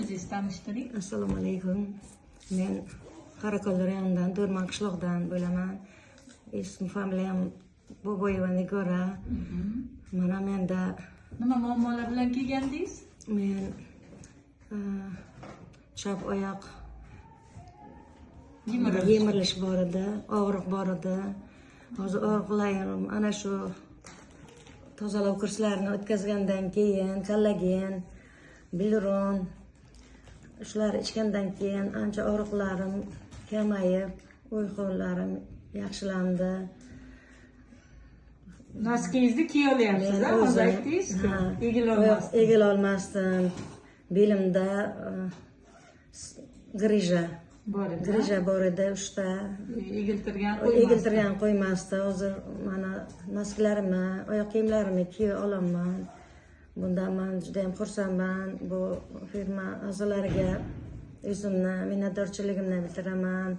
O'zingizni tanishtiring. Assalomu alaykum. Men Qorako'l rayonidan, Do'rmon qishloqdan bo'laman. Ism familiyam Boboyeva Nigora. Mana menda Nima muammolar bilan kelgandingiz? men chap oyoq yemirilish bor edi, og'riq bor edi. Hozir og'riqlarim ana shu tozalov kurslarini o'tkazgandan keyin kollagen, biluron shular ichgandan keyin ancha og'riqlarim kamayib, uyqularim yaxshilandi. Noskingizni kiyolyapsiz, hozir aytdingiz-ku, egilolmasdim. Belimda grija bor edi, 3 ta. Egiltirgan qo'ymasdi. Hozir mana noskilarimni, oyoq kiyimlarimni kiyib olaman. Bundan men juda ham xursandman. Bu firma a'zolariga o'zimni minnatdorchiligimni bildiraman.